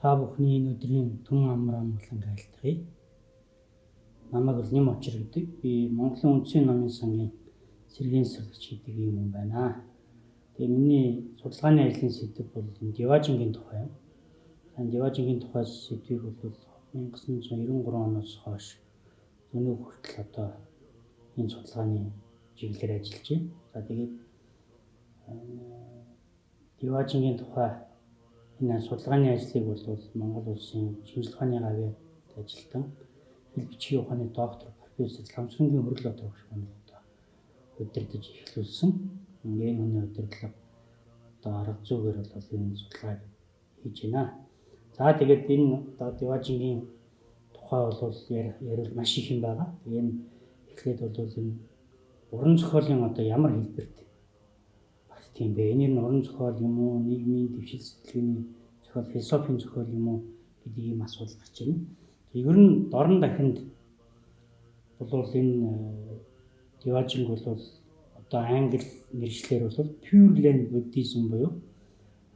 Та бүхний энэ өдрийн түн амар амгалан айлтгая. Намайг бол Нэм Очир гэдэг. Би Монголын Үндэсний номын сангийн сэргийн сурагч гэдэг юм байна. Тэгээ миний судалгааны ажлын сэдэв бол Диважингийн тухай юм. Диважингийн тухай сэдвийг бол 1993 оноос хойш өнөө хүртэл одоо энэ судалгааны чиглэлээр ажиллаж байна. За тэгээд Диважингийн тухай энэ судалгааны ажлыг бол Монгол улсын шинжилгээ ухааны гавьяад ажилтан хэл бичгийн ухааны доктор профессор Ламсрынгийн хөргөл одоо багш маань одоо удирдах эхлүүлсэн. Энэ хүний удирдлага одоо арга зүйгээр бол энэ судалгааг хийж байна. За тэгээд энэ одоо Диважингийн тухай бол ярил маш их юм байгаа. Тэгээ энэ эхлээд бол энэ уран зохиолын одоо ямар хэлбэрт тийм бэ? Энэ нь уран зохиол юм уу, нийгмийн дэвшил сэтгэлгээний зохиол, философийн зохиол юм уу гэдэг ийм асуудал гарч байна. Ер нь дорн дахинд бол энэ Диважинг бол одоо англи нэршлэр бол Pure Land Buddhism буюу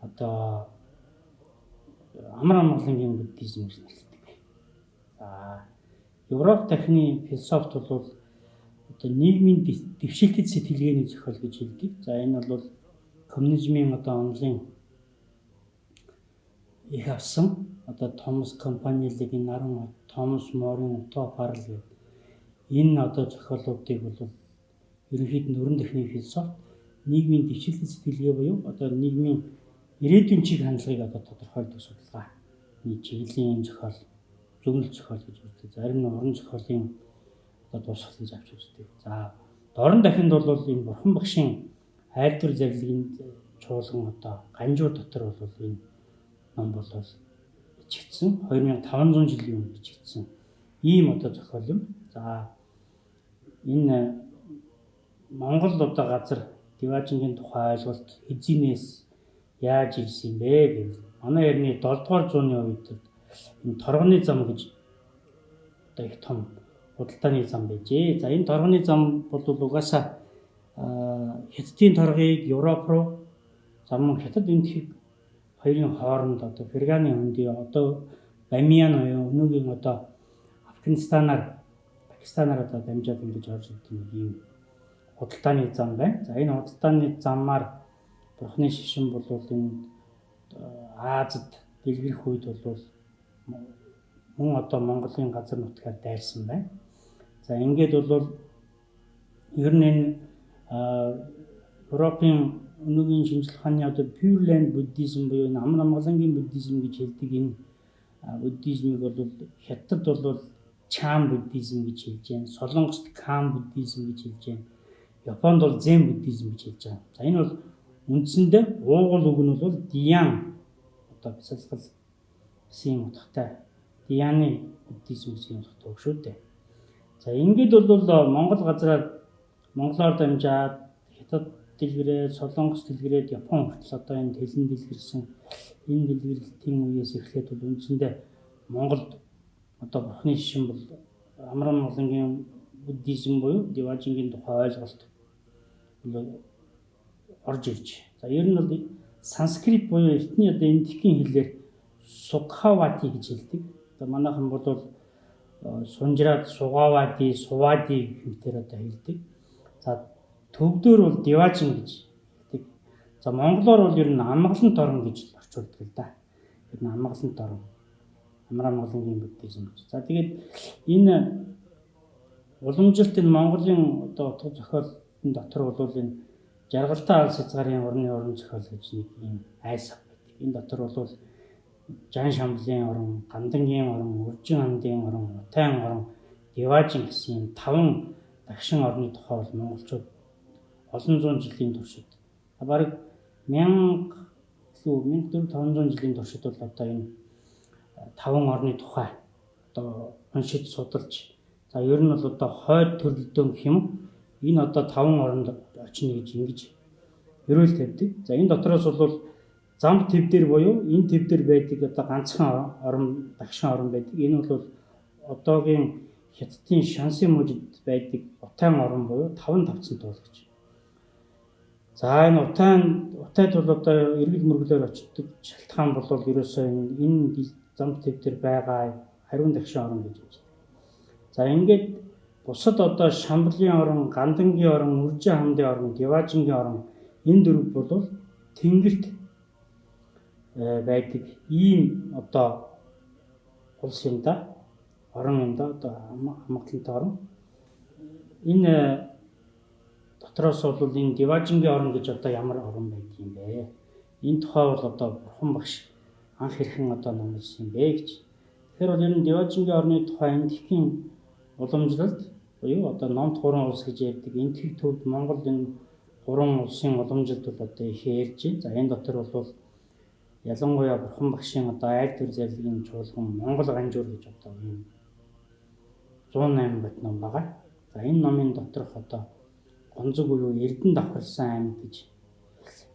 одоо амар амгалангийн буддизм гэж нэрлэдэг. За Европ дахины философт бол одоо нийгмийн дэвшилтэд сэтгэлгээний зохиол гэж хэлдэг. За энэ бол коммунизмын одоо онолын их авсан одоо Томас Кампанилигийн наран Томас Морын утопарл гэдэг энэ одоо зохиолуудыг бол ерөнхийдөө өрн дахины философи нийгмийн дэвшилтэд сэтгэлгээ буюу одоо нийгмийн ирээдүйн чиг хандлагыг одоо тодорхойлдог судалгааны чиглэлийн зохиол зөвлөлт зохиол гэж үздэг. Зарим нь уран зохиолын одоо дуусгалыг авч үздэг. За дорн дахинд бол энэ бурхан багшийн айлдвар зарилгын чуулган одоо ганжуу дотор бол энэ ном бол бичигдсэн 2500 жилийн өмнө бичигдсэн ийм одоо зохиол юм. За энэ Монгол одоо газар Диважингийн тухай ойлголт эзэнээс яаж ирсэн бэ гэвэл манай эртний 7 дугаар зууны үед энэ торгоны зам гэж одоо их том худалдааны зам байжээ. За энэ торгоны зам бол угаасаа Хятадын торгыг Европ руу замун Хятад энтхийг хоёрын хооронд одоо Ферганы хөндий одоо Бамиан буюу өнөөгийн одоо Пакистанаар одоо дамжаад ингэж орж ирдэг ийм худалдааны зам байна. За энэ худалдааны замаар бурхны шишин бол энэ Азад дэлгэрэх үед бол мөн одоо Монголын газар нутгаар дайрсан байна. За ингээд бол ер нь энэ Европын өнөөгийн шинжлэх ухааны одоо Pure Land Buddhism буюу энэ амар амгалангийн буддизм гэж хэлдэг энэ буддизмыг бол Хятад бол Чан буддизм гэж хэлж байна. Солонгост Кам буддизм гэж хэлж байна. Японд бол Зен буддизм гэж хэлж байгаа. За энэ бол үндсэндээ уугуул үг нь бол Дьян одоо бясалгал гэсэн утгатай Дьяны буддизм гэсэн утгатай үг шүү дээ. За ингээд бол Монгол газраар Монголоор дамжаад Хятад дэлгэрээд, Солонгос дэлгэрээд, Япон хүртэл одоо энэ хэлэн дэлгэрсэн энэ дэлгэрэлтийн үеэс эхлээд бол үндсэндээ Монголд одоо бурхны шишин бол амар амгалангийн буддизм буюу Диважингийн тухай ойлголт бол орж ирж. За ер нь бол санскрит буюу эртний одоо энэтхэгийн хэлээр Сукхавати гэж хэлдэг. Одоо манайхан бол сунжраад Сугавади, Сувади гэмтэр одоо хэлдэг. За төвдөр бол Диважин гэж хэлдэг. За монголоор бол ер нь амгалан торон гэж орчуулдаг л да. Ер нь амгалан торон. Амар амгалангийн буддизм. За тэгээд энэ уламжилт энэ Монголын одоо утга зохиолын дотор бол энэ жаргалтай алс хязгаарын уран зохиол гэж нэг юм айс байдаг. Энэ дотор бол Жан Шамблын орон, Гандангийн орон, Үржин андын орон, Утайн орон, Диважин гэсэн 5 дагшин орны тухай бол монголчууд олон зуун жилийн туршид бараг 1400-1500 жилийн туршид бол одоо энэ 5 орны тухай одоо уншиж судалж за ер нь бол одоо хойд төрөлдөөн гэх юм энэ одоо 5 оронд очно гэж ингэж ерөөл тавьдаг. За энэ дотроос бол зам төв дээр буюу энэ төв дээр байдаг одоо ганцхан орон дагшин орон байдаг. Энэ бол одоогийн Хятадын Шанси мужид байдаг Утайн орон буюу 5 тавцан туулагч. За энэ утайд бол одоо эргэл мөргөлөөр очдог шалтгаан бол ерөөсөө энэ зам төв дээр байгаа хариун дагшин орон гэж байна. За ингээд бусад одоо Шамбалын орон, Гандангийн орон, Үржин хамдын орон, Диважингийн орон энэ дөрв бол тэнгэрт байдаг ийм одоо улс юм да. Орон юм да одоо хамгаалалттай орон. Энэ дотроос бол энэ Диважингийн орон гэж одоо ямар орон байдаг юм бэ? Энэ тухай бол одоо Бурхан багш анх хэрхэн одоо номлосон юм бэ гэж. Тэгэхээр бол энэ Диважингийн орны тухай энэтхэгийн уламжлалт буюу одоо номд 3 улс гэж ярьдаг. Энэтхэг төвд Монгол энэ 3 улсын уламжлалт бол одоо их ярьж байна. За энэ дотор бол ялангуяа Бурхан багшийн одоо айд төр зарлагын чуулган Монгол ганжуур гэж одоо энэ 108 бат ном байгаа. За энэ номын доторх одоо гонцог буюу Эрдэнэ давхарсан аймаг гэж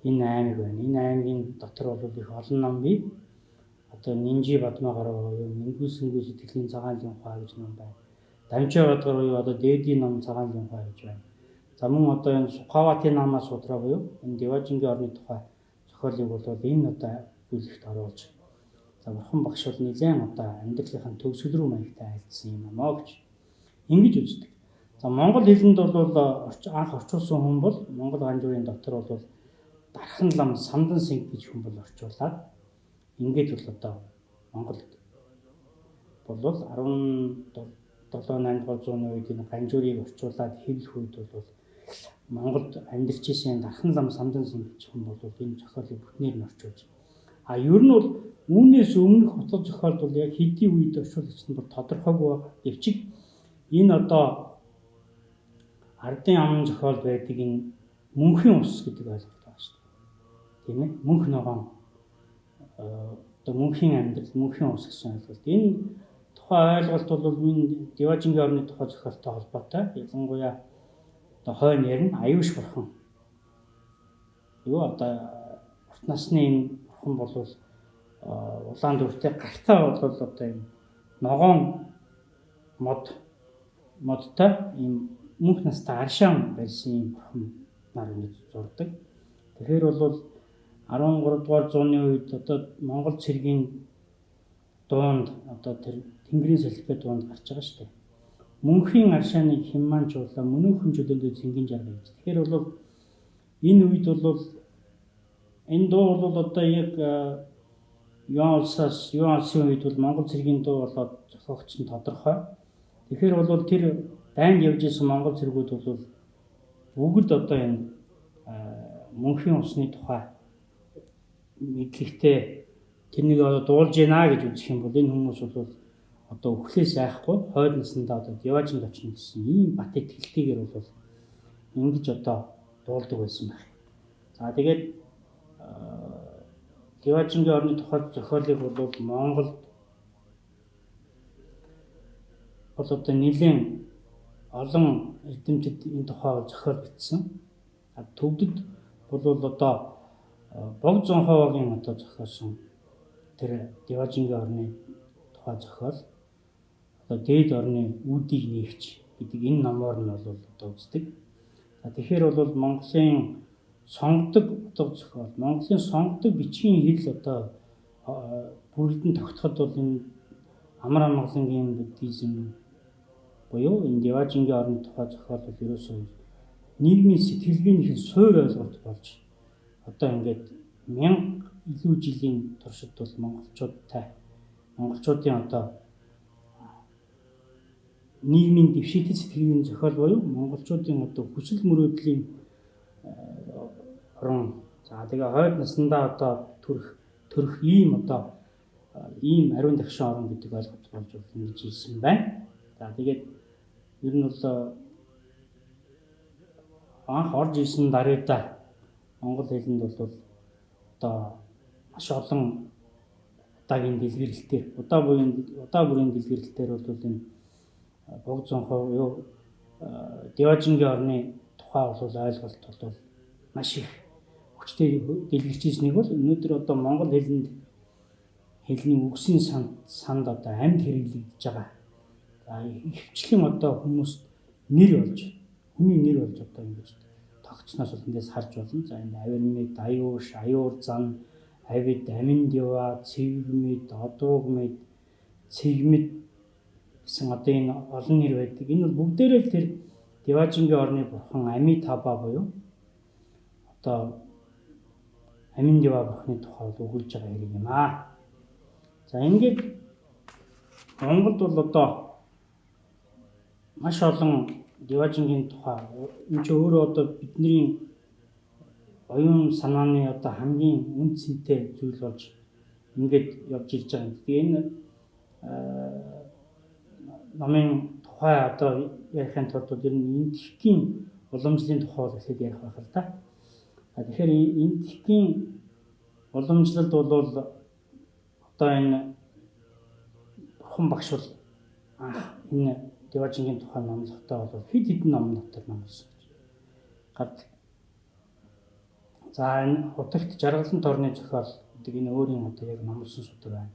энэ аймаг байна. Энэ аймгийн дотор бол их олон ном бий. Одоо Нинжи Бадмагараа буюу Мингүсэнгүү сэтгэлийн цагааллын ухаан гэж ном байна. Дамжаа Бадгар буюу одоо Дээдийн ном цагааллын ухаан гэж байна. За мөн одоо энэ Сукавати намаа судраа буюу энэ Диважингийн орны тухай зохиолыг бол энэ одоо бүлэгт оруулж. За Бурхан багш бол нэлээд одоо амьдралын төгсгөл рүү маягтай айлдсан юм аа гэж ингэж үздэг. За монгол хэлэнд бол анх орчуулсан хүн бол Монгол ганжуурын дотор бол Дархан лам Самдан сэнг гэж хүн бол орчуулад ингээд бол одоо Монголд бол 17-8 дугаар зууны үед энэ ганжуурыг орчуулад хэвлэх үед бол Монголд амьдарч исэн Дархан лам Самдан сэнг гэж хүн бол энэ зохиолыг бүтнээр нь орчуулж. А ер нь бол үүнээс өмнөх утга зохиол бол яг хэдийн үед орчуулагчсан бол тодорхойгүй байгаа. Гэвч энэ одоо ардын аман зохиол байдаг энэ мөнхийн ус гэдэг ойлголт байна шүү дээ. Тийм ээ? Мөнх ногоон одоо мөнхийн амьдрал, мөнхийн ус гэсэн ойлголт. Энэ тухайн ойлголт бол энэ Диважингийн орны тухай зохиолтой холбоотой. Ялангуяа одоо хойно ярина аюуш бурхан. Юу одоо урт насны энэ бурхан бол улаан дүртэй гартаа бол одоо энэ ногоон модтой ийм мөнх настай аршаан байсан юм бурхан нар ингэж зурдаг. Тэгэхээр бол 13 дугаар зууны үед одоо Монгол цэргийн дуунд одоо тэр Тэнгэрийн салхи дуунд гарч байгаа шүү дээ. Мөнхийн аршааны хямаанчуулаа мөнөөхөн чөлөөндөө цэнгийн жаргал гэж. Тэгэхээр бол энэ үед бол энэ дуу бол одоо яг юун улсын үед бол Монгол цэргийн дуу болоод зохиогч нь тодорхой. Тэгэхээр бол тэр дайнд явж исэн Монгол цэргүүд бол бүгд одоо энэ мөнхийн усны тухай мэдлэгтэй тэрнийг одоо дуулж гинэ гэж үзэх юм бол энэ хүмүүс бол одоо өхлөөс айхгүй хойд наснда одоо Диважинд очно гэсэн ийм бат итгэлтэйгээр бол ингэж одоо дуулдаг байсан байх. За тэгээд Диважингийн орны тухай зохиолыг бол Монголд бол одоо нэлээд олон эрдэмтэд энэ тухай зохиол бичсэн. Төвдөд бол одоо Бог Зонховогийн одоо зохиосон тэр Диважингийн орны тухай зохиол одоо дээд орны үүдийг нээгч гэдэг энэ номоор нь бол одоо үздэг. Тэгэхээр бол Монголын сонгодог утга зохиол, Монголын сонгодог бичгийн хэл одоо бүрэлдэн тогтоход бол энэ амар амгалангийн буддизм буюу энэ Диважингийн орны тухай зохиол бол ерөөсөө нийгмийн сэтгэлгээнийхэн суур ойлголт болж одоо ингээд 1000 илүү жилийн туршид бол монголчуудын одоо нийгмийн дэвшилтэд сэтгэлийн зохиол буюу монголчуудын одоо хүсэл мөрөөдлийн орон. За тэгээ хойд наснда одоо төрөх ийм одоо ийм ариун дагшин орон гэдэг ойлголт болж ингэж ирсэн байна. За тэгээд ер нь бол анх орж ирсэн даруйда монгол хэлэнд бол одоо маш олон удаагийн дэлгэрэлтээр удаа бүрийн дэлгэрэлтээр бол энэ Бог Зонхов юу Диважингийн орны тухай бол ойлголт бол маш их хүчтэй дэлгэрч ирснийг бол өнөөдөр одоо монгол хэлний үгсийн санд одоо амьд хэрэглэгдэж байгаа. Хвчлэн одоо хүмүүст хүний нэр болж одоо ингэж тогтсноос бол эндээс харж болно. За энэ авирмид, аюуш, аюур зан, авид, аминд ява, цэвэрмид, одууг мэд, цэгмэд гэсэн одоо энэ олон нэр байдаг. Энэ бол бүгдээрээ л тэр Деважингийн орны бурхан Амитаба буюу одоо аминд ява бурхны тухай өгүүлж байгаа хэрэг юм аа. За ингээд Монголд бол одоо маш олон Деважингийн тухай энэ ч өөрөө одоо бидний оюун санааны одоо хамгийн үн цэнтэй зүйл болж ингээд явж ирж байгаа юм. Тэгээ энэ намын тухай одоо ярихын тулд ер нь энэтхэгийн уламжлалын тухай бол ихэд ярих байх л да. Тэгэхээр энэтхэгийн уламжлалд бол одоо энэ бурхан багш бол энэ Деважингийн тухай номлохдоо бол хэд хэдэн ном дотор номлосон гэж гардаг. За энэ хутагт жаргалан торны зохиол гэдэг энэ өөрийн одоо яг номлосон судар байна.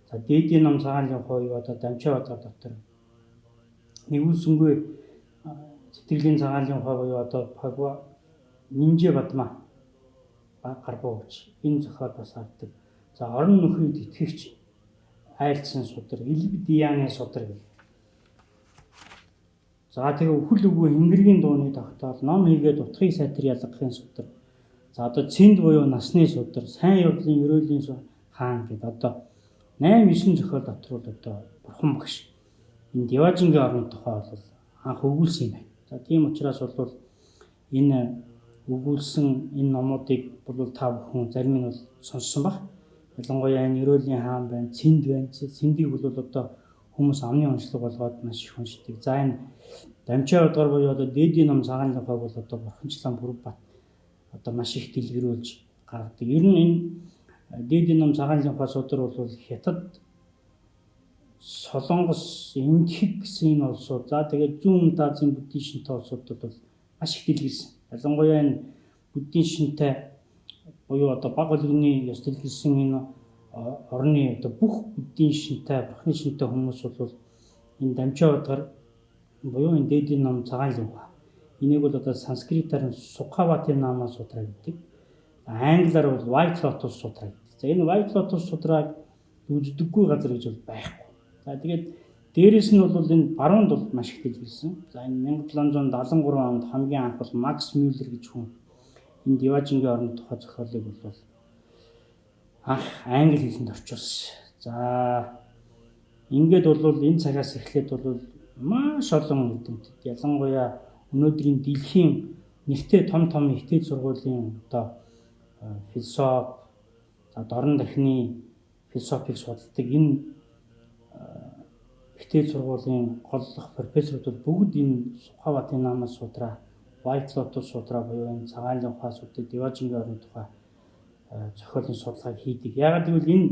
За дээдийн ном цагаанлын хойд одоо дамжаа бадар дотор нэгүүлсэнгүй сэтгэлийн цагаанлын хойд буюу одоо Пагва Нинжэ Бадма гарбууч энэ зохиол бас авдаг. За орон нөхрийг итгэгч айлцсан судар Илбдияны судар гэх. За тэгээ өхөл өгөө хингэргийн дууны тогтоол ном хийгээд утгыг сайтар ялгахын судар. За одоо цэнд буюу насны судар, сайн явдлын ерөөлийн хаан гэдэг одоо 8-9 зохиол дотор бол одоо бурхан багш энэ Деважингийн орны тухай бол анх өгүүлсэн юм байна. За тийм учраас бол энэ өгүүлсэн энэ номуудыг бол та бүхэн зарим нь бол сонссон баг. Ялангуяа энэ ерөөлийн хаан байна, цэнд байна. Цэндийг бол одоо хүмүүс амны онцлог болгоод маш их уншдаг. За энэ дамжаа бадар буюу одоо дээдийн ном цагаанлын хойг бол одоо Бурханчлан Бүрбат одоо маш их дэлгэрүүлж гаргадаг. Ер нь энэ дээдийн ном цагаанлын хойг судар бол Хятад, Солонгос, Энэтхэг гэсэн энэ улсууд за тэгээд зүүн Азийн буддийн шинтэй улсуудад бол маш их дэлгэрсэн. Ялангуяа энэ буддийн шинтэй буюу одоо баг болгоны ёс дэлгэрсэн энэ орны одоо бүх буддийн шинтэй, бурхны шинтэй хүмүүс бол энэ дамжаа бадар буюу энэ дээдийн ном цагаанлын хойг. Энийг бол одоо санскритаар Сукхавати Нама сутраа гэдэг. Англиар бол White Lotus сутраа гэдэг. За энэ White Lotus сутраа үздэггүй газар гэж бол байхгүй. За тэгээд дээрэс нь бол энэ баруунд бол маш их дэлгэрсэн. За энэ 1773 онд хамгийн анх бол Макс Мюллер гэж хүн энэ Деважингийн орны тухай зохиолыг бол анх англи хэлэнд орчуулсан. За ингээд бол энэ цагаас эхлээд бол маш олон эрдэмтэд ялангуяа өнөөдрийн дэлхийн нэртэй том ихтэй сургуулийн одоо философи, за дорн дахны философийг судалдаг энэ ихтэй сургуулийн голлох профессорууд бүгд энэ Сукхавати Нама сутраа, White Lotus сутраа буюу энэ цагаанлын хойг сутраа Деважингийн орны тухай зохиолын судалгааг хийдэг. Яагаад гэвэл энэ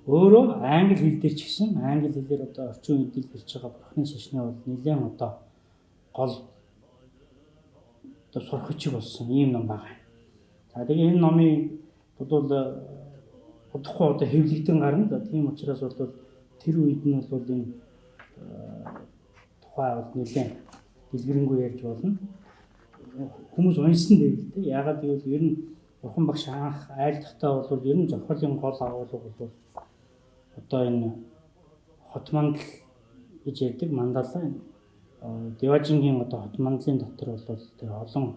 өөрөө англи хэл дээр ч гэсэн англи хэлээр одоо орчин үед дэлгэрч байгаа бурхны шашны бол нэлээд одоо гол одоо сурах хүчиг болсон ийм ном байгаа. За тэгээ энэ номыг бодвол удахгүй одоо хэвлэгдэн гарна. Тийм учраас бол тэр үед нь бол энэ тухай бол нэлээд дэлгэрэнгүй ярьж болно. Хүмүүс уншсан дээр л дээ. Яагаад гэвэл ер нь бурхан багш анх айлдахдаа бол ер нь зохиолын гол агуулга бол одоо энэ хот мандал гэж ярьдаг мандала. Деважингийн одоо хот мандлын дотор бол тэр олон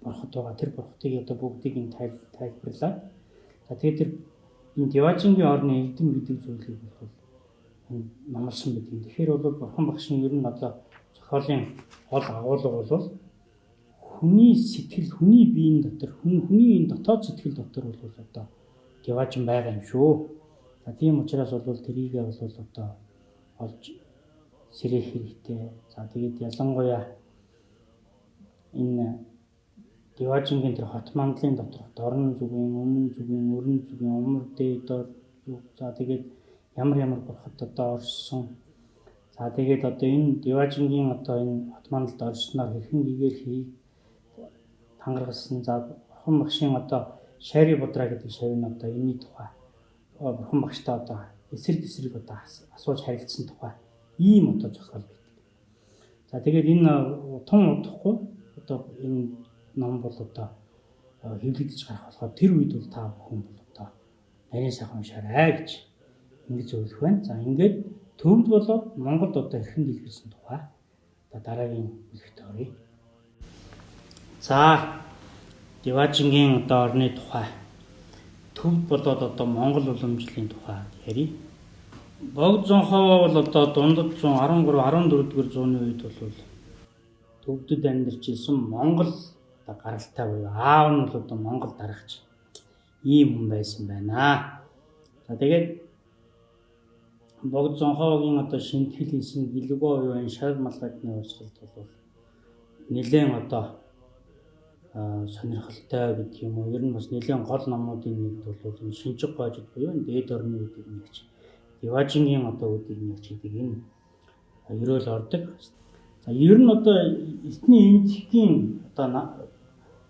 бурхад байгаа. Тэр бурхтыг одоо бүгдийг нь тайлбарлаа. За тэгээд тэр энэ Деважингийн орны эрдэм гэдэг зүйлийг бол номлосон байдаг. Тэгэхээр бол бурхан багшийн ер нь одоо зохиолын гол агуулга бол хүний сэтгэл, хүний биеийн дотор, хүний энэ дотоод сэтгэл дотор бол одоо Деважин байгаа юм шүү. За тийм учраас бол тэрийг бол одоо олж сэрэх хэрэгтэй. За тэгээд ялангуяа энэ Деважингийн тэр хот мандлын доторх дорн зүгийн, өмнө зүгийн, өрн зүгийн, умар дээд зүг. За тэгээд ямар бурхад одоо орсон. За тэгээд одоо энэ Деважингийн одоо энэ хот мандалд орсноор хэрхэн гэгээр хийг тангаргалсан. За бурхан багшийн одоо Шари Будраа гэдэг шавь нь одоо энэний тухай бурхан багштай одоо эсрэг одоо асууж харилцсан тухай ийм одоо зохиол байдаг. За тэгээд энэ тун удахгүй одоо энэ ном бол одоо хэвлэгдэж гарах болохоор тэр үед бол та бүхэн бол одоо нарийн сайхан уншаарай гэж ингэж зөвлөх байна. За ингээд төвд болоод Монголд одоо хэрхэн дэлгэрсэн тухай одоо дараагийн бүлэгт оръё. За Деважингийн одоо орны тухай төвд болоод одоо Монгол уламжлалын тухай ярив. Богд Зонхоо бол одоо дундад 113 14-р зууны үед бол төвдөд амьдарч исэн Монгол одоо гаралтай буюу аав нь бол одоо Монгол дарагч ийм хүн байсан байна. За тэгээд Богд Зонхоогийн одоо шинтгэл хийсэн гэлгөө оюун шар малгайдны урсгалд бол нэлээд одоо сонирхолтой гэдэг юм уу. Ер нь бас нэлээд гол номуудын нэг бол энэ шинжиг гоожид буюу дээд орны үдэг нэгч Деважингийн одоо үдэг нэгч гэдэг энэ ерөөл ордог. За ер нь одоо эртний эмчгийн одоо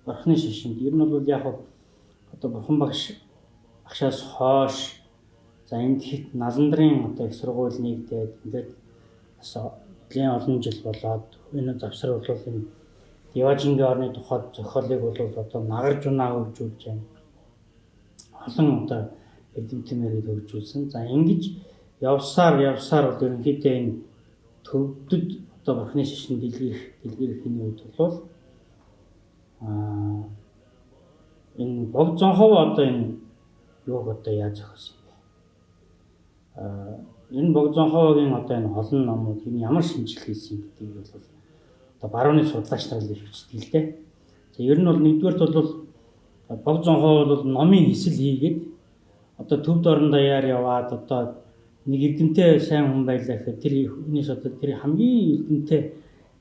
бурхны шишинд ер нь бол яг одоо бурхан багшаас хойш за энэ хэд наландрын одоо их сургууль нэгдээд ингээд бас нэлийн олон жил болоод энэ завсар бол энэ Деважингийн орны тухайд зохиолыг бол одоо нагарж унаа хөгжүүлж байна. Олон одоо эрдэмтнэрийг хөгжүүлсэн. За ингэж явсаар бол ерөнхийдөө энэ төвдөд одоо бурхны шишин дэлгэрхийн үед бол энэ Богд Зонхоо одоо энэ юуг одоо яаж зохиосон бэ? Энэ Богд Зонхоогийн одоо энэ олон номууд энэ ямар шинжил хийсэн гэдгийг бол одоо барууны судлаач нар л хэлчихдэг л дээ. За ер нь бол нэгдүгээрт бол Богд Зонхоо бол номын хэсэл хийгээд одоо төвд орон даяар яваад одоо нэг эрдэмтэй сайн хүн байлаа гэхэд тэр хүнээс одоо тэр хамгийн эрдэмтэй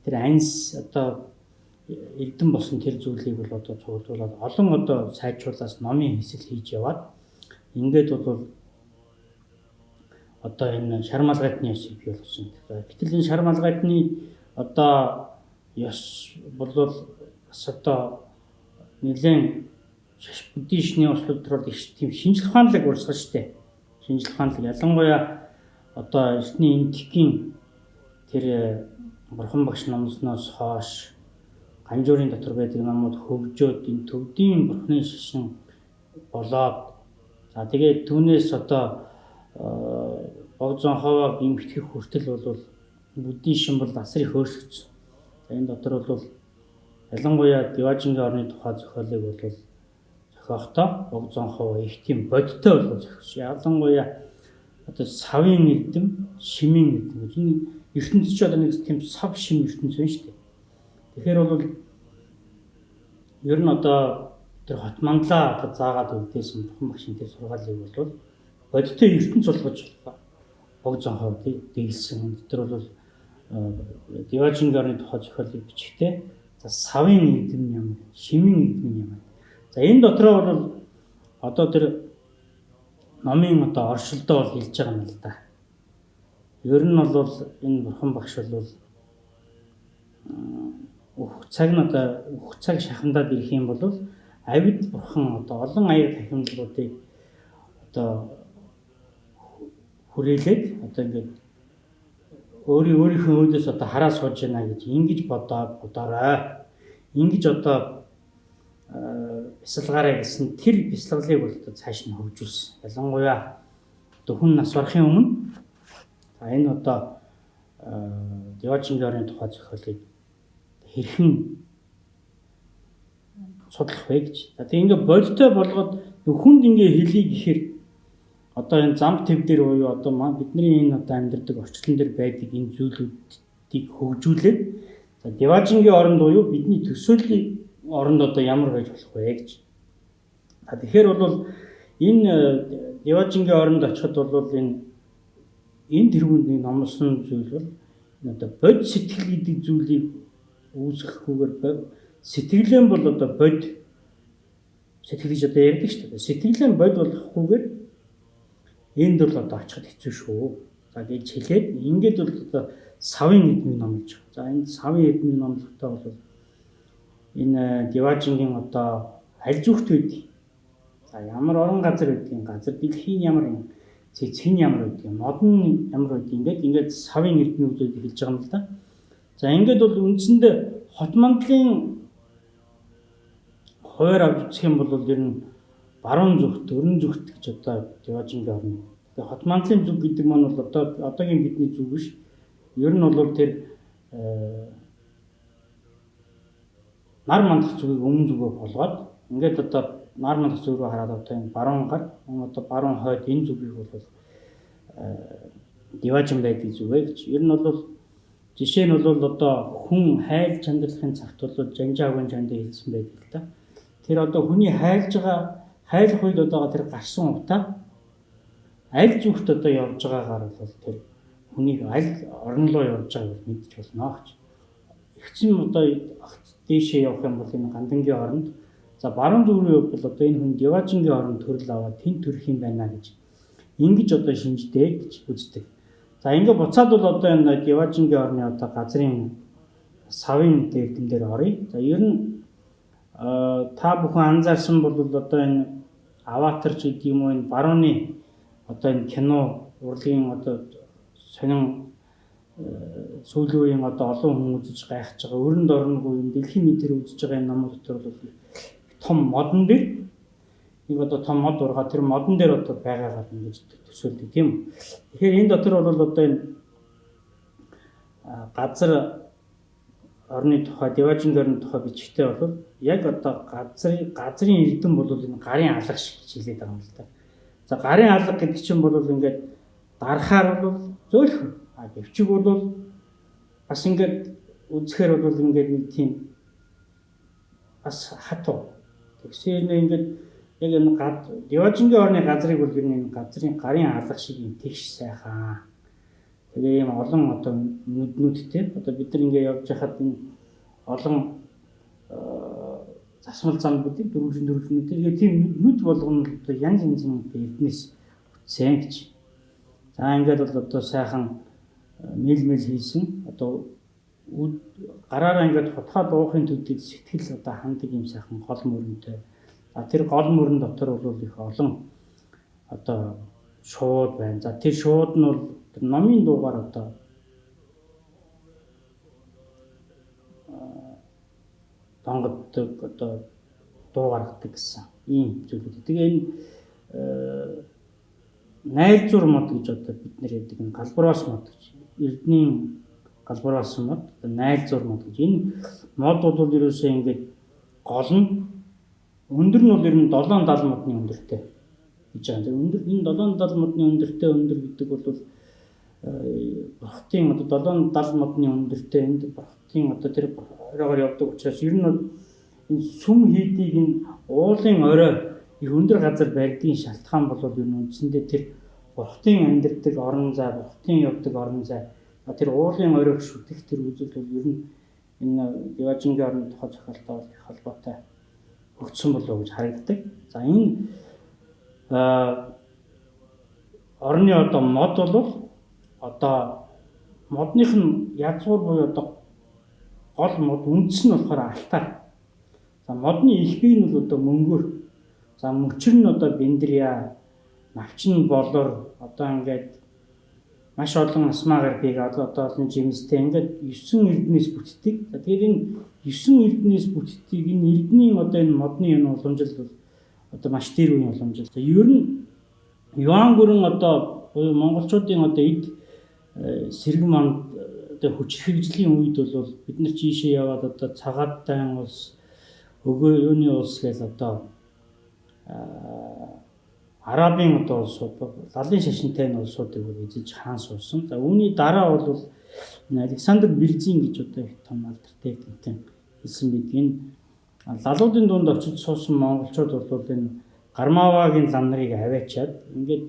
тэр анс одоо эрдэм болсон тэр зүйлийг бол одоо цуглуулад олон одоо сайжруулаас номын хэсэл хийж яваад ингээд бол одоо энэ шар малгайдны ёсыг бий болгосон. Гэтэл энэ шар малгайдны одоо ёс бол бас одоо нэлээд буддийн шний услууд төр бол их тийм шинжлэх ухаанлаг урсгал штэ. Шинжлэх ухаанлаг ялангуяа одоо эртний энтхийн тэр бурхан багш номсноос хойш Ганжуурын дотор байдаг номууд хөгжөөд энэ төвдийн бурхны шишин болоод за тэгээд түүнээс одоо Богд Зонхоо эмгтгэх хүртэл бол буддийн шин бол асар их өөрчлөгдсөн. За энэ дотор бол ялангуяа Деважингийн орны тухай зохиолыг бол зохиохдоо Богд Зонхоо их тийм бодиттой бол зохиосон. Ялангуяа одоо савын эрдэм, шимийн эрдэм гэж энэ ертөнцийн ч одоо нэг тийм сав шим ертөнц байна шүү дээ. Тэгэхээр бол ер нь одоо тэр хот манглаа одоо заагаад үлдээсэн бурхан багшийн тэр сургаалыг бол бодиттой ертөнц болгож Богд Зонхоо дэглэсэн. Тэр бол Деважингийн орны тухай зохиолыг бичихтэй. За савын эрдэм ямар, шимийн эрдэм ямар. За энэ дотроо бол одоо тэр номын одоо оршилдоо бол хэлж байгаа юм л да. Ер нь бол энэ бурхан багш бол өөх цаг шахандаад ирэх юм бол авид бурхан одоо олон аяг тахимдлуудыг одоо хүрээлээд одоо ингээд өөрийнхөө өөдөөс одоо хараа сууж байна гэж ингэж бодоорой. Ингэж одоо бясалгаарай гэсэн тэр бясалгалыг бол одоо цааш нь хөгжүүлсэн. Ялангуяа хүн нас барахын өмнө энэ одоо Деважингийн орны тухай зохиолыг хэрхэн судлах вэ гэж. Тэгээ ингээ бодиттой болгоод хүнд ингээ хэлий гэхээр одоо энэ зам төв дээр буюу одоо бидний энэ одоо амьдардаг орчлон дээр байдаг энэ зүйлүүдийг хөгжүүлээд за Деважингийн оронд буюу бидний төсөөллийн оронд одоо ямар байж болох вэ гэж. Тэгэхээр бол энэ Деважингийн оронд очиход бол энэ тэргүүний номлосон зүйл бол одоо бод сэтгэл гэдэг зүйлийг үүсгэхгүйгээр сэтгэлэн бол одоо бод сэтгэл гэж одоо ярьдаг шүү дээ. Сэтгэлэн бод болохгүйгээр энд бол одоо очиход хэцүү шүү. За гэж хэлээд ингээд бол одоо савын эдмийг номлож байгаа. За энэ савын эдмийг номлохдоо бол энэ Деважингийн одоо аль зүгт байдгийг за ямар орон газар байдгийг газар дэлхийн ямар цэцгийн ямар байдгийг модон ямар байдгийг ингээд савын эдмийг үзүүлж хэлж байгаа юм л да. За ингээд бол үндсэндээ хот мандлын хуваар авч үзэх юм бол ер нь баруун зүгт, өрн зүгт гэж одоо Деважингийн орны. Тэгээ хот мандлын зүг гэдэг маань бол одоогийн бидний зүг биш. Ер нь бол тэр нар мандах зүгийг өмнө зүгөө болгоод ингээд одоо нар мандах зүг рүү хараад одоо энэ баруун гар одоо баруун хойд энэ зүгийг бол Деважин байдаг зүгээ гэж. Ер нь бол жишээ нь бол одоо хүн хайл чандралын цагт бол жанжаагийн чанд хэлсэн байдаг л да. Тэр одоо хүний хайлж байгаа хайлах үед одоо тэр гарсан утаа аль зүгт одоо явж байгаагаар бол тэр хүний аль орн руу явж байгааг мэдчих болно гэж. Эхцэн одоо дээшээ явах юм бол энэ гандангийн оронд за баруун зүг рүү явбал одоо энэ хүн Деважингийн оронд төрөл аваад тэн төрөх юм байна гэж ингэж одоо шинжтэй гэж үздэг. За ингэ буцаад бол одоо энэ Деважингийн орны одоо газрын савын дэвтэн дээр оръё. За ер нь та бүхэн анзаарсан бол одоо энэ аватар ч гэдэг юм уу энэ барууны одоо энэ кино урлагийн одоо сонин сүүлийн үеийн одоо олон хүн үзэж гайхаж байгаа өрөнд орнгүй энэ дэлхийн нийтээр үзэж байгаа энэ номууд дотор бол том модон дээр нэг одоо том мод ургаа тэр модон дээр одоо байгаагаар ингэж төсөөлдөг тийм. Тэгэхээр энэ дотор бол одоо энэ газар орны тухай Деважингийн орны тухай бичгтээ бол яг одоо газрын эрдэм бол энэ гарын алга шиг хэлээд байгаа юм л да. За гарын алга гэдэг чинь бол ингээд дарахаар бол зөөлхөн. А гэвчиг бол бас ингээд үзэхээр бол ингээд нэг тийм бас хатуу. Тэгсэн ингээд яг энэ Деважингийн орны газрыг бол энэ газрын гарын алга шиг юм тэгш сайхан. Тэгээ юм олон одоо нүдтэй одоо бид нар ингээд явж хахад энэ олон засмал зам гэдэг дөрвөн тэгээ тийм нүд болгоно одоо янз янзын эрдэнэс бүтсэн гэж. За ингээд бол одоо сайхан мэл хийсэн одоо гараараа ингээд хотхоо дуухын төдөд сэтгэл одоо хандаг юм сайхан гол мөрөнтэй. А тэр гол мөрөн дотор бол их олон одоо шууд байна. За тэр шууд нь бол номын дуугаар одоо донгоддог одоо дуу гаргадаг гэсэн ийм зүйлүүд. Тэгээ энэ найзуур мод гэж одоо бид нэр яадаг энэ галбураас мод гэж эрдний галбураас мод найзуур мод гэж энэ мод бол ерөөсөө ингээд гол нь өндөр нь бол ер нь 7-70 модны өндөртэй гэж байгаа. Өндөр энэ 7-70 модны өндөртэй өндөр гэдэг бол брохтын одоо 7-70 модны өндөртэй энд брохтын одоо тэр оройгоор явдаг учраас ер нь энэ сүм хийдийг энэ уулын орой их өндөр газар барьдгийн шалтгаан бол ер нь үндсэндээ тэр брохтын амьдардаг орон зай, брохтын явдаг орон зай тэр уулын оройг шүтэх тэр үзэл бол ер нь энэ Деважингийн орны тухай зохиолтой их холбоотой өгсөн болов гэж харагддаг. За энэ орны одоо мод бол одоо модных нь язгуур буюу одоо гол мод үндэс нь болохоор алтар. За модны их бий нь бол одоо мөнгөөр. За мөчр нь одоо биндрия, навчин болор одоо ингээд маш олон асмаагаар бийгээд одоо олон жимстэй ингээд 9 эрдэнэс бүтдэг. За тэгэхээр энэ 9 эрдэнэс бүтдгийг энэ эрдэнийн одоо энэ модны энэ уламжил бол одоо маш дээр үеийн уламжил. За ер нь юан гүрэн одоо монголчуудын одоо эд сэрэг манд одоо хүчирхэгжлийн үед бол бид нар чийшээ яваад одоо цагааттай улс өгөө юуны улс гэж одоо арабын одоо улсууд лалын шашинтай улсуудыг эзэж хаан суусан. За үүний дараа бол Александр Берзин гэж одоо их том алдартай гэнтэн хэлсэн бидгийн лалуудын дунд очиж суусан монголчууд бол энэ Гармавагийн лам нарыг аваачаад ингээд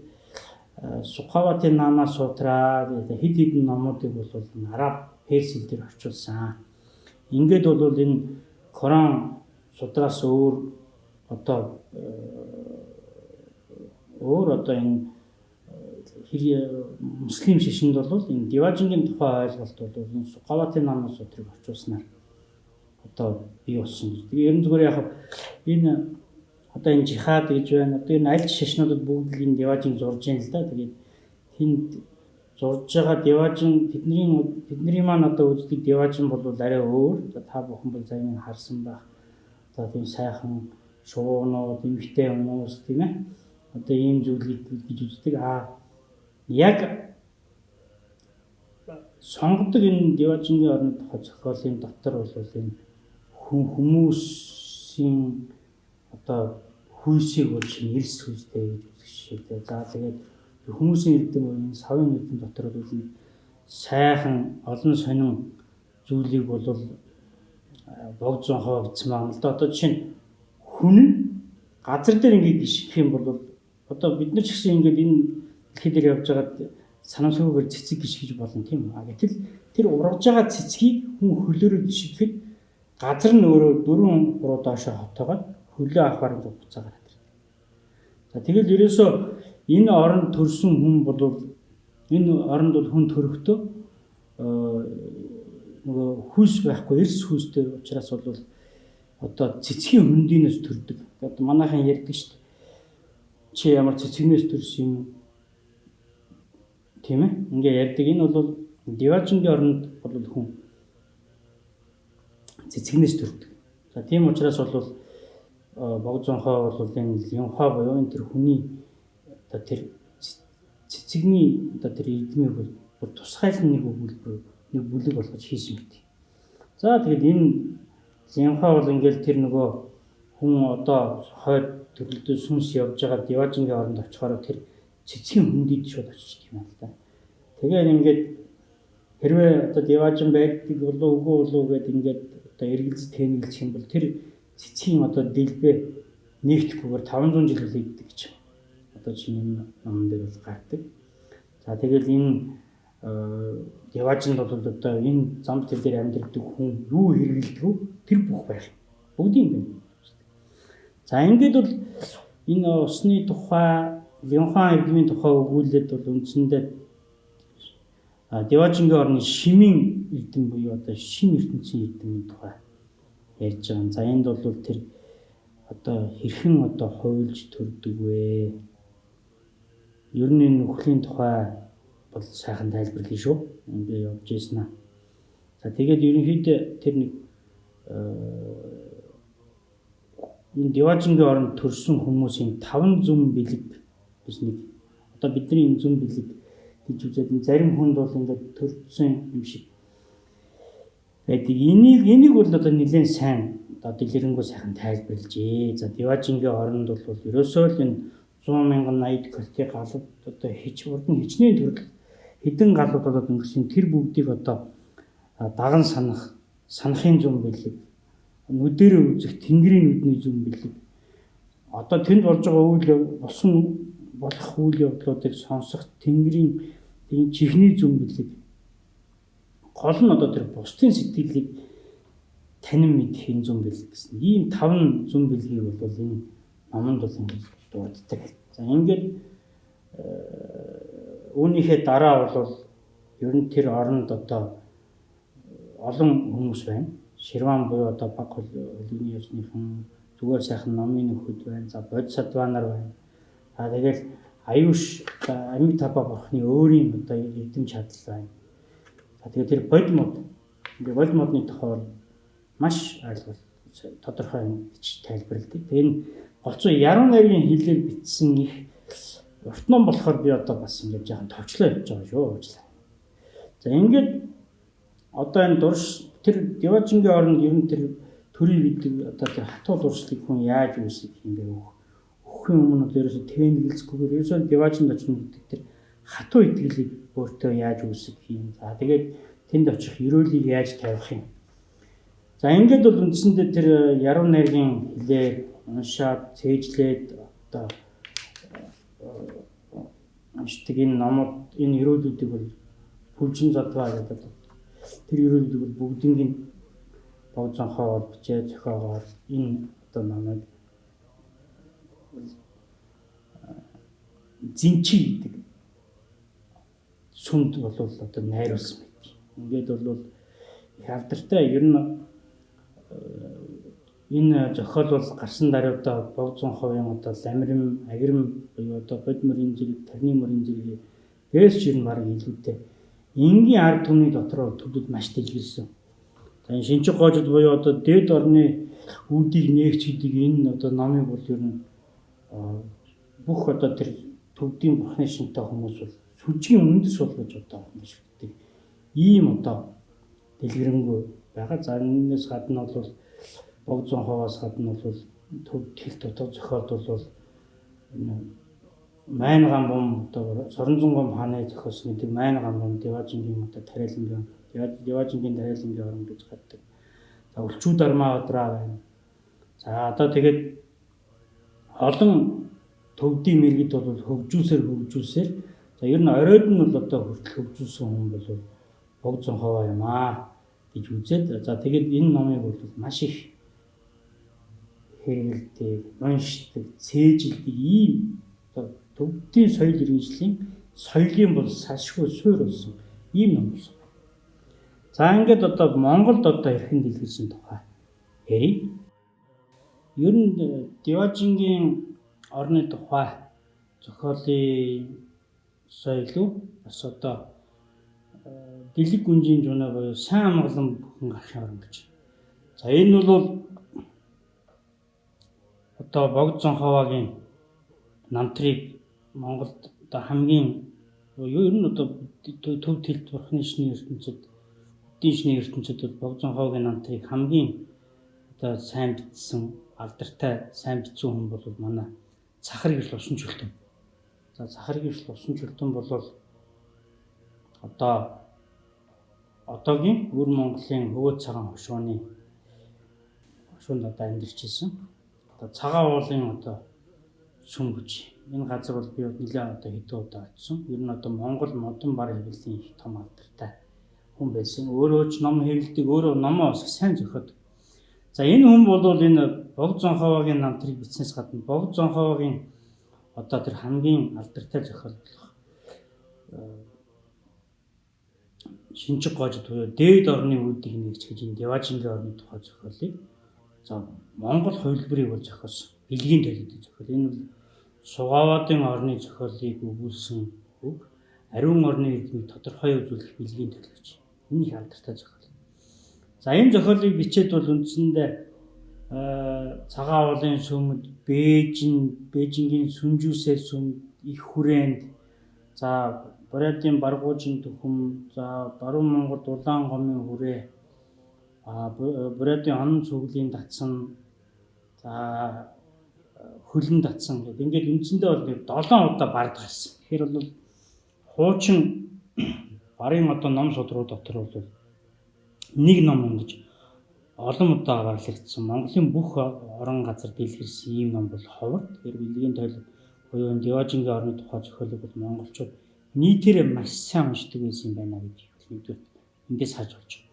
Сухаватын Нама Сутра хэд хэдэн номуудыг бол араб перс хэл дээр орчуулсан. Ингээд бол энэ Коран сутраас өөр одоо энэ муслим шишинд бол энэ Деважингийн тухай ойлголт бол энэ Сухаватын Нама Сутрыг орчуулснаар одоо бий болсон. Тэгээ ерөн зүгээр яг энэ одоо энэ жихад гэж байна. Одоо энэ аль шашнуудад бүгд л энэ Деважин зурж яана л да. Тэгээд тэнд зурж байгаа Деважин тэдний маань одоо үздэг Деважин бол арай өөр. Та бүхэн бол заяа харсан байх. одоо тийм сайхан шуунууд, эмгтэй хүмүүс тийм ээ. Одоо ийм зүйлийг гэж үздэг. Яг сонгодог энэ Деважингийн орны тухай зохиолын дотор бол энэ хүмүүсийн одоо хүйсийг бол эрс хүйстэй гэж үзэх жишээтэй. За тэгээд хүмүүсийн эрдэм буюу савын эрдэм дотор бол сайхан олон сонин зүйлийг бол богд зонхоо гэсэн маань л да. Одоо жишээ нь хүн нь газар дээр ингээд гიშгэх юм бол одоо бид нар ч гэсэн ингээд энэ дэлхий дээр явж байгаад санамсгүйгээр цэцэг гიშгэж болно тийм үү. Гэтэл тэр ургаж байгаа цэцгийг хүн хөлөөрөө гიშгэхэд газар нь өөрөө 4-3 доошоо хотоогоод хөлөө авахаар буцаагаар хатдаг. За тэгэл ерөөсөө энэ оронд төрсэн хүн бол энэ оронд бол хүн төрөхдөө нөгөө хүйс байхгүй эрс хүйстэй учраас бол одоо цэцгийн хөндийнөөс төрдөг. Одоо манайхан ярьдаг шүү дээ. Чи ямар цэцгнээс төрсөн юм тийм ээ? Ингээ ярьдаг. Энэ бол Деважингийн оронд бол хүн цэцгнээс төрдөг. За тийм учраас бол богд зонхоо бол энэ Линхуа буюу энэ тэр хүний одоо тэр цэцэгний одоо тэр эдмийг бол тусгайлан нэг өгүүлбэр нэг бүлэг болгож хийсэн мэт. За тэгээд энэ Линхуа бол ингээл тэр нөгөө хүн одоо хойд төрлөдөө сүнс явж байгаа Деважингийн оронд очихоор тэр цэцгийн хүндийд шууд очиж тийм байна л да. Тэгээд ингээд хэрвээ одоо Деважин байдаг болов үгүй болов гэдээ ингээд одоо эргэлз тэнэглэх юм бол тэр цэцгийн одоо дэлбээ нэгтгэхгүйгээр 500 жил үлээдэг гэж одоо чинь энэ номон дээр бол гардаг. За тэгээд энэ Деважинд бол одоо энэ зам төл дээр амьдардаг хүн юу хэрэгэлдэг вэ? Тэр бүх байх. Бүгдийн байна. За ингээд бол энэ усны тухай, Линхуа эрдмийн тухай өгүүлээд бол үндсэндээ Деважингийн орны шимийн эрдэм буюу одоо шим ертөнцийн эрдэмийн тухай ярьж байгаа. За энд бол тэр одоо хэрхэн одоо хуйлж төрдөг вэ? Ер нь энэ нөхлийн тухай бол сайхан тайлбарлая шүү. Ингээд явж ийсэн аа. За тэгээд ерөнхийдөө тэр нэг энэ Деважингийн оронд төрсэн хүмүүсийн 5 зүм бэлэг гэж нэг одоо бидний энэ зүм бэлэг гэж үзээд зарим хүнд бол ингээд төрсөн юм шиг байдаг. Энийг бол одоо нэлээд сайн одоо дэлгэрэнгүй сайхан тайлбарлажээ. За Деважингийн оронд бол ерөөсөө л энэ 100,080 квартир галууд одоо хичнээн төрөл хэдэн галууд болоод өнгөрсөн тэр бүгдийг одоо даган санахын зүм бэлэг, нүдэрээ үзэх тэнгэрийн нүдний зүм бэлэг. Одоо тэнд болж байгаа үйл болсон болох үйл явдлуудыг сонсох тэнгэрийн энэ чихний зүм бэлэг. Гол нь одоо тэр бусдын сэтгэлийг танин мэдэх энэ зүм бэлэг гэсэн. Ийм 5 зүм бэлгийг бол энэ номонд бол ингэж дууддаг. За ингээд үүнийхээ дараа бол ер нь тэр оронд одоо олон хүмүүс байна. Ширван буюу одоо баг хөлний ёсныхан зүгээр сайхан номын нөхөд байна. За бодисаттванаар байна. За тэгэл аюуш амиг таба бурхны өөрийн одоо эдэм чадал байна. За тэгээд тэр бодмодны тухай маш ойлгол тодорхой гэж тайлбарладаг. Тэгээд энэ голцоо яруу найргийн хэлээр бичсэн их урт ном болохоор би одоо бас ингэж яахан товчлоо явж байгаа шүү. За ингээд одоо энэ дурш тэр Деважингийн оронд ер нь тэр төрийн гэдэг одоо тэр хатуу дуршлыг хүн яаж үүсгэх юм бэ? Өхөн өмнө бол ерөөсө тэнэглэцгүйгээр ерөөсө Деважинд очно гэдэг тэр хатуу итгэлийг өөртөө яаж үүсгэх юм. За тэгээд тэнд очих ерөөлийг яаж тавих юм. За ингээд бол үндсэндээ тэр яруу найргийн хэлээр уншаад цээжлээд одоо уншдаг энэ номууд энэ ерөөлүүдийг бол хүлжин задгаа гэдэг. Тэр ерөөлүүдийг бол бүгднийг богд зонхоо бичээ зохиогоор энэ одоо номыг зинчи гэдэг сүмд бол одоо найруулсан байт. Ингээд бол их авдартай ер нь энэ зохиол бол гарсан даруйдаа богд зонховын одоо ламрим, агрим буюу одоо бод мөрийн зэрэг, тарны мөрийн зэрэг дээс ер нь баг илүүтэй. Энгийн ард түмний дотор төлөвд маш дэлгэрсэн. За энэ шинжих гоожид буюу одоо дээд орны үүдийг нээгч гэдэг энэ одоо номыг бол ер нь бүх одоо тэр төвдийн бурхны шинтэй хүмүүс бол сүнжгийн үндэс болгож одоо уншигддаг. Ийм одоо дэлгэрэнгүй байгаа. За энэс гадна бол бог зүүн хаваас гадна бол төв тэл дотор зохиолд бол Майн гам бом одоо Соронзон гом хааны зохиосон гэдэг Майн гам бом Деважингийн одоо тариалангийн тариалангийн орон гэж гаддаг. За Өлчүү Дармаа Одраа байна. За одоо тэгээд олон төвдийн мэрэгд бол хөгжүүлсээр за ер нь оройд нь бол одоо хүртэл хөгжүүлсэн хүн бол бог зүүн хаваа юм гэж үзээд за тэгээд энэ номыг бол маш их хэрэгэлдэг, уншдаг, цээжилдэг ийм төвдийн соёл иргэншлийн соёлын бол салшгүй суурь болсон ийм ном байсан. За ингээд одоо Монголд одоо хэрхэн дэлгэрсэн тухай ярив. Ер нь Деважингийн орны тухай зохиолын соёл бас одоо дэлэг гүнжийн жунаа буюу сайн амгалан бүхэн гарахын орн гэж. За энэ бол одоо бог зүүн хаваагийн намтрыг Монголд одоо хамгийн ер нь одоо төв тэлд бурхны шний ертөнцид эдийн шний ертөнцид бол бог зүүн хаваагийн намтрыг хамгийн одоо сайн бичсэн алдартай сайн бичсэн хүн бол манай Цахар гэрэл усан чөлтөн. За Цахар гэрэл усан чөлтөн бол одоогийн өвөр Монголын Хөвөө цагаан хошуунд одоо амьдарч ирсэн. Одоо цагаан уулын одоо сүм гэж. Энэ газар бол би нэлээд одоо хэдэн удаа очсон. Ер нь одоо Монгол модон бар хэвлэлийн их том алдартай хүн байсан. Өөрөө ч ном хэвлэдэг, өөрөө номоо бас сайн зохиодог. За энэ хүн бол энэ бог зүүн хаваагийн намтрыг бичснээс гадна бог зүүн хаваагийн одоо тэр хамгийн алдартай зохиол болох шинжиг гожид буюу дээд орны үүдийг нэгж гэж энэ Деважингийн орны тухай зохиолыг за Монгол хувилбарыг бол зохиосон. Билгийн төлөвтэй зохиол. Энэ бол Сугаваадын орны зохиолыг өгүүлсэн үг. Ариун орны эднийг тодорхой үзүүлэх билгийн төлөвч. Энэ их алдартай зохиол. За энэ зохиолыг бичээд бол үндсэндээ цагаан уулын сүмд Бээжингийн сүнжүүсээ сүмд их хүрээнд за Бурятын Баргуужийн түхэм за Баруун Монгол Улаан гомын хүрээ Бурятын онон цуглын татсан за хөлн татсан гэдэг. Ингээд үндсэндээ бол 7 удаа бард гарсан. Тэгэхээр бол хуучин барын одоо ном судруу дотор бол нэг ном ингэж олон удаа аваарлагдсан. Монголын бүх орон газар дэлгэрсэн ийм ном бол ховор. Тэгэхээр билгийн тойл буюу Деважингийн орны тухай зохиолыг бол монголчууд нийтээрээ маш сайн уншдаг байсан юм байна гэдэг нэгдүгээр эндээс харж болж байна.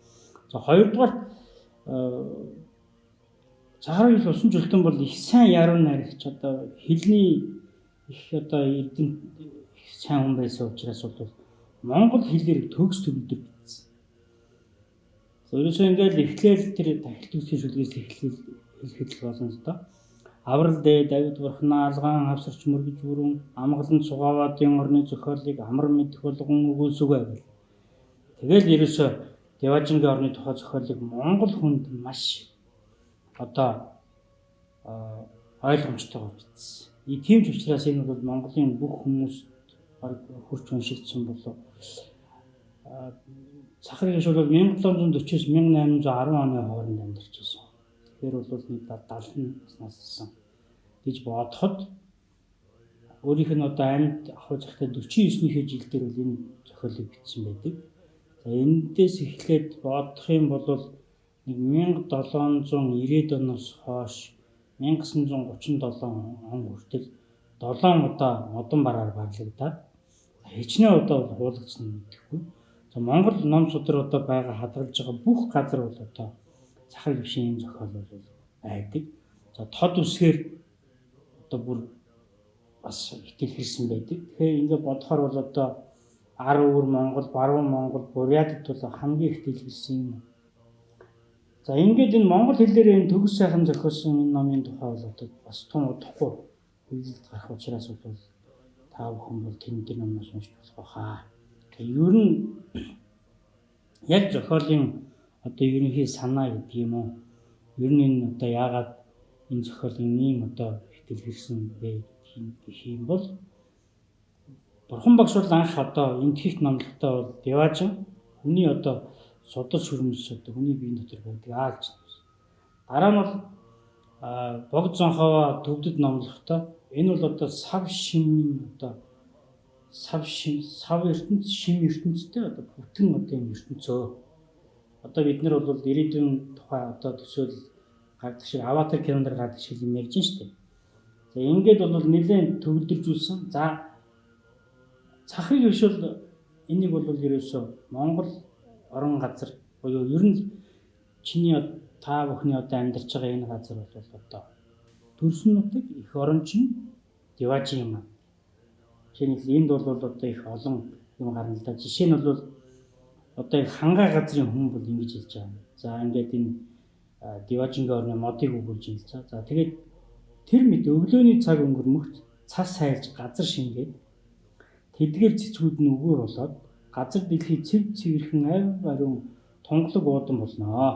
За хоёрдугаар Цахар гэрэл усан чөлтөн бол их сайн яруу найрагч одоо хэлний их одоо эрдэнэ сайн хүн байсан учраас бол монгол хэлээр төгс төгөлдөр бичсэн. Өөрөөсөө ингээл эхлээл тэр тахил төгсгийн шүлгээс хэлэхэд л болно л доо. Аврал дээ Давид бурхнаа алгаан авсарч мөргөж бүрэн амгалан Сугаваадын орны зохиолыг амар мэдэх болгон өгөөсөгөө байв. Тэгэл ерөөсөө Деважингийн орны тухай зохиолыг монгол хүнд маш одоо ойлгомжтойгоор бичсэн. Тийм ч учраас энэ бол Монголын бүх хүмүүст хурц уншигдсан болов. Цахар гэрэл бол 1740-с 1810 оны хооронд амьдарч байсан. Тэгэхээр бол нэг 70 наснасан гэж бодоход өөрийнх нь одоо амьд ахуй захтай 49-ний жил дээр бол энэ зохиолыг бичсэн байдаг. За эндээс эхлээд бодох юм бол нэг 1790-ад оноос хойш 1937 он хүртэл 7 удаа модон бараар барлагдаад хичнээн удаа бол хуулагдсан юм гэхгүй. За Монгол ном судруудад байгаа хадгалж байгаа бүх газар бол одоо Цахар гэрлийн зохиол бол байдаг. За тод үсгээр одоо бүр бас ихтэлхэрсэн байдаг. Тэгэхээр ингээд бодохоор бол одоо ар өвөр Монгол, баруун Монгол, Бурятад бол хамгийн ихтэлхэрсэн юм. За ингээд энэ монгол хэлээр энэ төгс сайхан зохиосон энэ номын тухай бол одоо бас тун удахгүй хэлэлд гарах учраас бол та бүхэн бол тэн номоос уншиж болох байхаа. Тэгээ ер нь яг зохиолын одоо ерөнхий санаа гэдэг юм уу? Ер нь энэ одоо яагаад энэ зохиолын ийм одоо ихтэл хэрсэн бэ гэх юм бол Бурхан багш бол анх одоо энэ хийх номлогтой бол Деважин хүний одоо судал шүрмэс одоо хүний биеийн дотор байдаг аалж. Дараа нь бол богд зонхоо төвдөд номлогтой энэ бол одоо сав ертөнц шим ертөнцтэй одоо бүтэн одоо юм ертөнцөө. Одоо бид нар бол ирээдүйн тухай одоо төсөөл гардаг шиг аватар кинонд гардаг шиг юм ярьж байна шүү дээ. За ингээд бол нэлээд төвлөржүүлсэн. За цахыг хөвшөл энийг бол ерөөсөө Монгол орон газар буюу ер нь чиний та бүхний одоо амьдарч байгаа энэ газар бол одоо төрсөн нутаг их орончин Деважин юм. Жишээлбэл энд бол одоо их олон юм гарна л да. Жишээ нь бол одоо их хангаа газрын хүн бол ингэж хэлж байгаа. За ингээд энэ Деважингийн орны модыг өгүүлж юм л цаа. За тэгээд тэр мэд өглөөний цаг өнгөрмөх цас сайлж газар шингээд тэдгээр цэцгүүд нь өгөр болоод газар дэлхий цэвэрхэн ариун тунгалаг уудан болноо.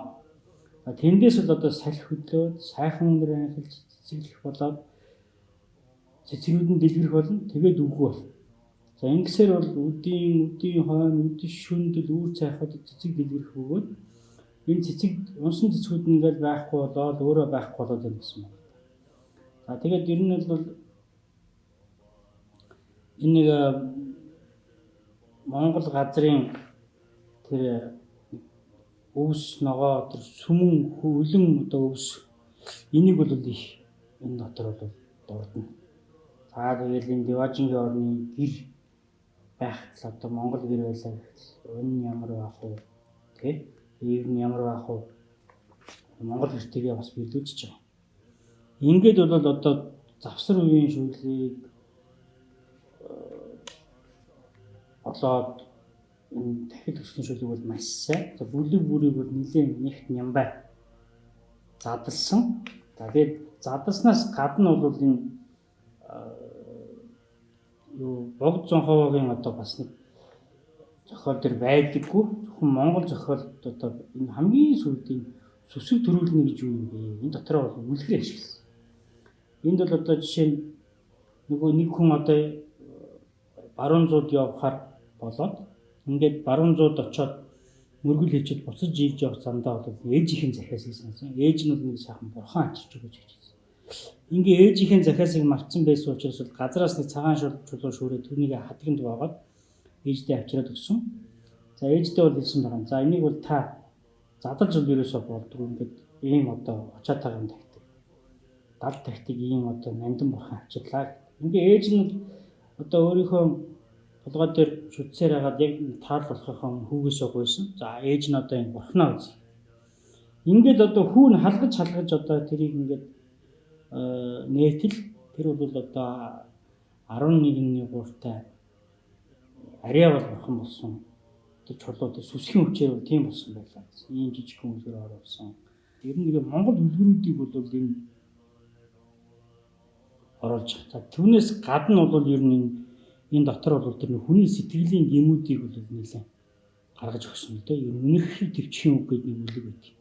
Тэндээс бол одоо салхи хөдлөөд сайхан өнөр анхилж цэцэглэх болоод цэцгүүд нь дэлгэрэх болно. Тэгээд үгүй бол. За ингэсээр бол үдийн хойно үдийн шүндэл үүр цайхад цэцэг дэлгэрэх бөгөөд энэ цэцэг унсан цэцгүүд нь ингээл байхгүй болоод өөрөө байхгүй болоод байна гэсэн юм. За тэгээд ер нь бол энэ Монгол газрын тэр өвс ногоо тэр сүмэн хөлөн одоо өвс энийг бол их энэ дотор бол дурдна. За тэгээд энэ Деважингийн орны гэр байх л одоо Монгол гэр байлаа гэхэл энэ ямар байх вэ? Тэ? Ийм нь ямар байх вэ? Монгол гэртээ бас биелүүлж байгаа. Ингээд бол одоо завсар үеийн шүглийг болоод энэ дахид өссөн шүлэг бол маш сайн. За бүлэг бүрийг бол нэлээд нэгт нямбай задлсан. За тэгээд задлснаас гадна бол энэ богд зонхоогийн одоо бас нэг зохиол төр байдаггүй. Зөвхөн Монгол зохиолд одоо энэ хамгийн сүүлийн сүсэг төрүүлнэ гэж юу юм бэ? Энэ дотор бол үлгэр ашигласан. Энд бол одоо жишээ нь нөгөө нэг хүн одоо баруун зууд явахаар болоод ингээд баруун зууд очиод мөргөл хийчихэд буцаж ийж явах замдаа бол ээжийнхэн захиас хийсэн. Ээж нь бол нэг сайхан бурхан ачиж өгч хэлсэн. Ингээ ээжийнхэн захиасыг мартсан байсан учраас газраас нэг цагаан чулуу шүүрээ түүнийг хадганд баагаад ээждээ авчираад өгсөн. За ээждээ бол хэлсэн байгаа. За энийг бол та задалж бол ерөөсөө болдгоо ингээд ийм одоо очиатайгаа тагтдаг. Дал тагтыг ийм одоо нандин бурхан авчирлаа. Ингээ ээж нь одоо өөрийнхөө толгой дээр шүтсээр хагаад яг таал болохын хүүгээсөө гуйсан. За ээж нь одоо энэ бурхнаа үз. Ингээд одоо хүүн халгаж одоо тэрийг ингээд нээтэл тэр бол одоо 11-ний гууртай арьяа бол бурхан болсон. Тэр чулууд сүсгийн хүчээр бол тийм болсон байлаа гэсэн. Ийм жижиг хүмүүлгээр оруулсан. Ер нь нэг Монгол үлгэрүүдийг бол энэ оруулж байгаа. За түүнээс гадна бол ер нь энэ дотор бол тэр хүний сэтгэлийн гэмүүдийг бол нэлээд гаргаж өгсөн л дээ. Ер нь үнэрхийг төвчхийн үг гэдэг нэг үлэг байдаг.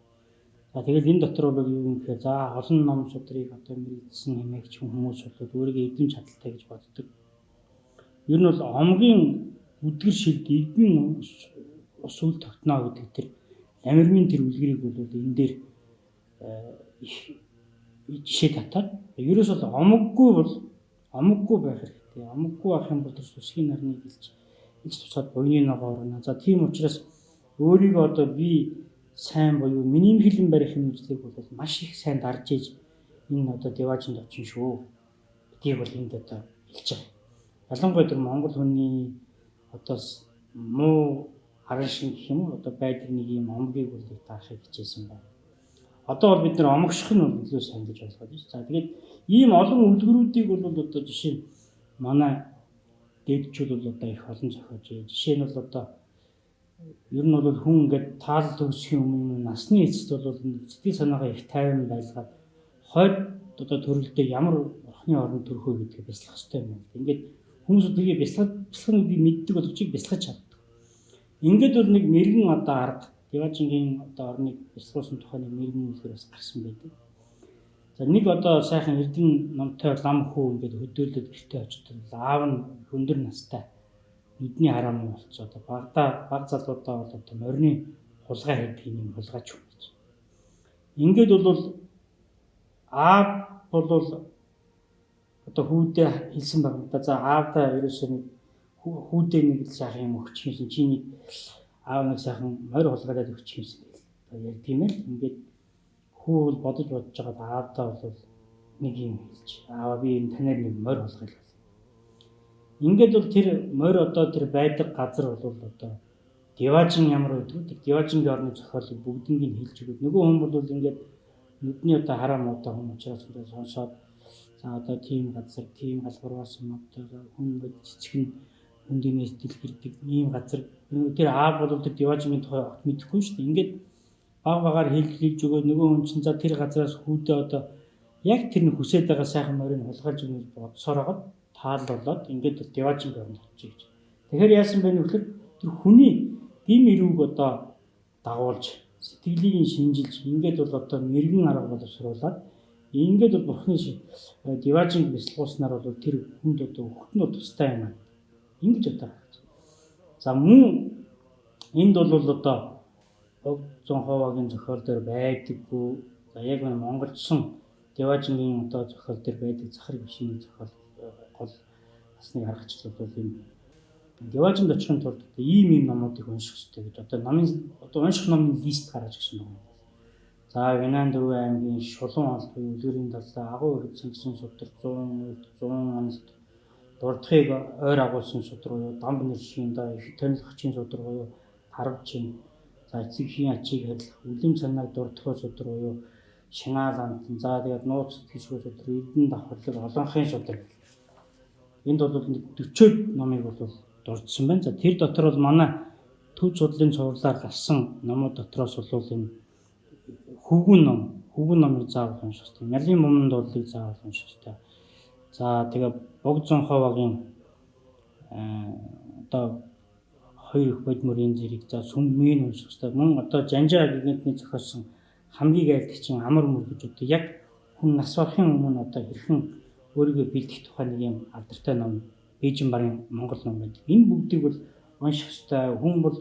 За тэгэл энэ дотор бол юу юм гэхээр за олон ном судрыг одоо мэдсэн хэмээгч хүмүүс бол өөрийгөө эдийн чадaltaй гэж боддог. Ер нь бол омгийн үдгэр шилд эдийн ус үл тогтноо гэдэг тэр амирмын тэр үлгэрийг бол энэ дээр их жишээ татаад ерөөс бол омоггүй байх хэрэгтэй. Омоггүй байх юм бол тэр сүсгийн нарныг илж их тусаад буйны ногоо орно. За тийм учраас өөрийгөө одоо би сайн буюу миний хэлэн барих юм үзлийг бол маш их сайн дарж иж энэ одоо Деважинд очин шүү. Гэдгийг бол энд одоо хэлж байгаа. Ялангуяа тэр Монгол хүний одоо муу харан шиг гэх юм уу одоо байдаг нэг юм омгийг бол таахыг хичээсэн байна. Одоо бол бид нар омогших нь илүү сайн гэж ойлгоод байна. За тэгээд ийм олон үлгэрүүдийг бол одоо жишээ нь манай дээдчүүд бол одоо их олон зохиож байна. Жишээ нь бол одоо ер нь бол хүн ингээд таал төгсхийн өмнө насны эцэст бол сэтгэл санаагаа их тайван байлгаад хойд одоо төрөлдөө ямар орхны орнд төрөхөө гэдгийг бяцлах хэрэгтэй юм. Ингээд хүмүүс тэрийг бяцлахыг мэддэг боловч бяцлах чаддаг. Ингээд бол нэг мэрэгэн одоо арга Деважингийн одоо орныг бясалгуулсан тухайны мэрэгэн үлгэр бас гарсан байдаг. За нэг одоо сайхан эрдэнэ номтой лам хүү ингээд хөдөөлөд гэртээ очтол аав нь хөндөр настай нүдний хараам болцоо одоо баг залуудаа бол одоо морины хулгай хийдэг юм хулгайч хүн гэж. Ингээд бол аав бол одоо хүүдээ хэлсэн баг да. За аавдаа ерөөсөө хүүдээ нэг л сайхан юм өгч юмсан чи нэг аав нэг сайхан морь хулгайлаад өгч юмсан гэл. Одоо яг тийм ээ. Ингээд хүү бол бодож байгаа аавдаа бол нэг юм хэлж аава би энэ танаар нэг морь хулгайлаа. Ингээд бол тэр морь одоо тэр байдаг газар бол одоо Деважин ямар байдаг? Деважингийн орны зохиолыг бүгднийг нь хэлж өгöd. Нөгөө хүн бол ингээд нүдний одоо хараа муутай хүн учраас сонсоод за одоо тийм газар, тийм галбарваас одоо хүн цэцгэн хүндимээс дэлгэрдэг ийм газар. Тэр аав бол тэр Деважингийн тухай мэдэхгүй шүү дээ. Ингээд багаар хэлж өгöd нөгөө хүн чинь за тэр газараас хүүдээ одоо яг тэр нэг хүсээд байгаа сайхан морийг хулгайлж өгнө гэж бодсоор хагаад таал болоод ингээд Деважингийн орнд очиж гэж. Тэгэхээр яасан бэ нөхөр тэр хүний гим эрүүг одоо дагуулж сэтгэлийг шинжилж ингээд бол одоо мэрэгэн арга боловсруулаад ингээд бол бурхны Деважинг бясалгуулснаар бол тэр хүнд одоо өгтнөө тустай юм аа. Ингэж одоо. За мөн энд бол одоо Бог Зонховагийн зохиол дээр байдаггүй. За яг нэг монголчин Деважингийн одоо зохиол дээр байдаг захар гişний зохиол гол бас нэг аргачлал бол энэ Деважинд очихын тулд ийм номуудыг унших хэрэгтэй гэж одоо номын одоо унших номын лист гаргаж өгсөн юм. За Винан дөрвөн аймгийн Шулуун алт буюу үлгэрийн талаа агуу хэвцэн судар 100 онд дурдхыг ойр агуулсан судар буюу дамб нэршийн да их тонилгчийн судар буюу харвчин за эцэгхийн ачийг харьлах үлэм санааг дурдхой судар буюу шинаал амт за тэгээд нууц гişгүү судар эрдэнэ давхарлаг олонхын судар. Энд бол нэг 40 номыг бол дурдсан байна. За тэр дотор бол манай төв судлалын цувралаар гарсан номууд дотроос бол энэ хөвгүн номыг заавал унших хэрэгтэй. Нялын мумын дуудлыг заавал унших хэрэгтэй. За тэгээ Бог Зонховагийн одоо хоёр их бодмөрийн зэрэг за сүммийн унших хэрэгтэй. Мөн одоо Жанжаа гигантны зохиосон хамгийн айлтгчин амар мөр гэж одоо яг хүн нас барахын өмнө одоо хэрхэн өөрийгөө бэлдэх тухай нэг юм алдартай ном Бээжин барын Монгол ном байдаг. Энэ бүгдийг бол унших хэрэгтэй. Хүн бол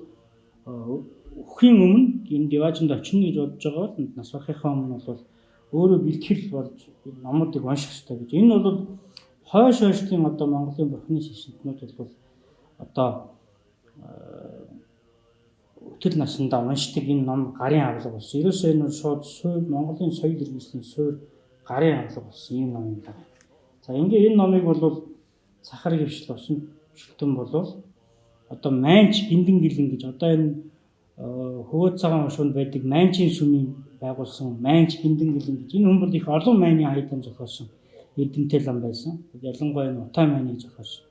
өхийн өмнө энэ Деважинд очино гэж бодож байгаа бол нас барахынхаа өмнө бол өөрөө бэлтгэл болж номуудыг унших хэрэгтэй гэж. Энэ бол хойшлын одоо Монголын бурхны шашинтнууд бол одоо өтөл насндаа уншдаг энэ ном гарын авлага болсон. Ерөөсөө энэ шууд Монголын соёл иргэншлийн суурь гарын авлага болсон юм ном юм байна. За ингээ энэ номыг бол сахар хөвшил усан шүлтэн болвол одоо майнч гиндэн гэлэн гэж одоо энэ хөвөө цагаан хошуунд байдаг майнчийн сүмийн байгуулсан майнч гиндэн гэлэн гэж энэ хүн бол их олон майны аялан зохиосон эрдэмтэй лам байсан. Ялангуяа энэ утаа майныг зохиосон.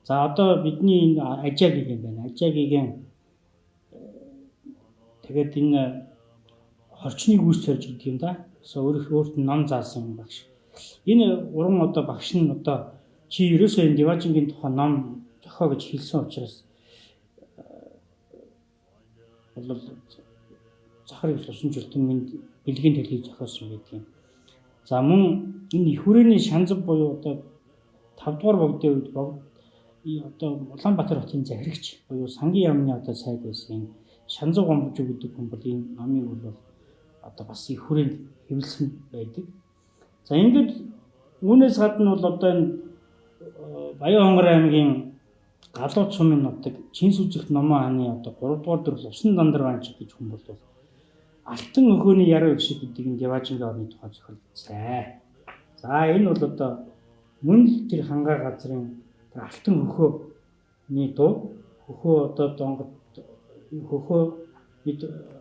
За одоо бидний энэ ажаагийг юм байна. Ажаагийн тэгээд энэ хорчныг үүс сорж гэдэг юм да. Өөрт нь ном заасан багш. Энэ уран одоо багш нь одоо чи ерөөсөө энэ Деважингийн тухай ном зохио гэж хэлсэн учраас бол захар их усан жилтэн минь бэлгийн төлөвийг зохиосон байдаг юм. За мөн энэ их хүрээний шанзав буюу одоо 5 дугаар богдын үед одоо Улаанбаатар хотын захирагч буюу сангийн яамны одоо сайд байсан Шанзав гомбож гэдэг хүн бол энэ номыг бол одоо бас их хүрээнд хэвлэсэн байдаг. За ингээд үүнээс гадна бол одоо энэ Баян-Хонгор аймгийн Галууд сумын нутаг Чинс үзэгт номоо хааны одоо 3 дугаар дөрөл Усан Дандар банч гэж хүн бол Алтан өхөөний яруу гişиг гэдэг энэ Деважингийн орны тухай зохиолцсон. За энэ бол одоо мөн л тэр хангаа газрын тэр Алтан өхөөний дуу хөхөө одоо донгод хөхөө бид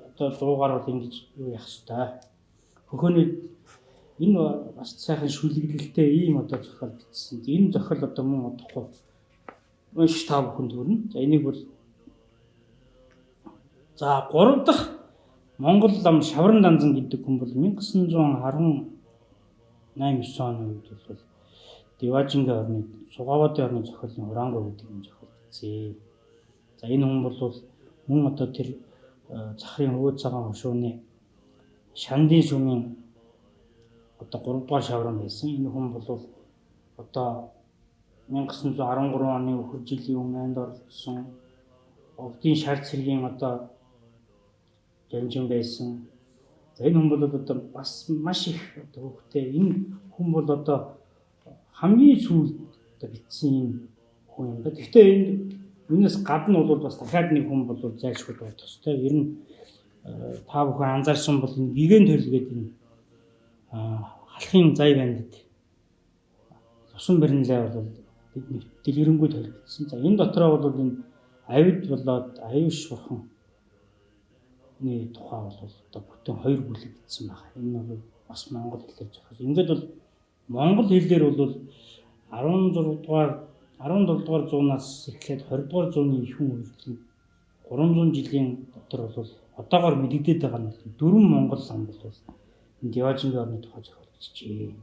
одоо дуугаар бол ингэж юу яах вэ? Хөхөөний энэ бас сайхан шүлгэлтэй ийм одоо зохиол бичсэн. Энэ зохиол одоо мөн удахгүй унш та бүхэнд хүрнэ. За энийг бол за 3 дахь Монгол лам Шавран Данзан гэдэг хүн бол 1918 9 оны үед бол Деважингийн орны Сугаваатын орны зохиолын Ураангой гэдэг юм зохиол бичсэн. За энэ хүн бол мөн одоо тэр захрын өвөө цагаан хошууны Шандын сүмийн одоо 3 дугаар шаврын байсан. Энэ хүн бол одоо 1913 оны өхөр жилийн өмнөд орсон Овдын шар цэргийн одоо жанжин байсан. За энэ хүн бол одоо бас маш их одоо хөвгтэй. Энэ хүн бол одоо хамгийн сүүлд одоо битсэн юм хүн юм ба. Гэхдээ энэс гадна бол бас дахиад нэг хүн бол зайлшгүй байх ёстой. Ер нь та бүхэн анзаарсан бол энэ гигэн төрөлгээд энэ халахын зай бандд усан барилнаа бол бид дэлгэрэнгүй төлөвлөсөн. За энэ дотроо бол энэ авид болоод аюуш бурханний тухай бол одоо бүтэн 2 бүлэг бичсэн байна. Энэ бол бас монгол хэлээр зохиос. Ингээд бол монгол хэлээр бол 17 дугаар зуунаас эхлээд 20 дугаар зууны ихэнх үйлдэл 300 жилийн дотор бол одоогоор мэдэгдээд байгаа нь 4 монгол ам бол энэ Деважингийн орны тухай зохиол бичжээ.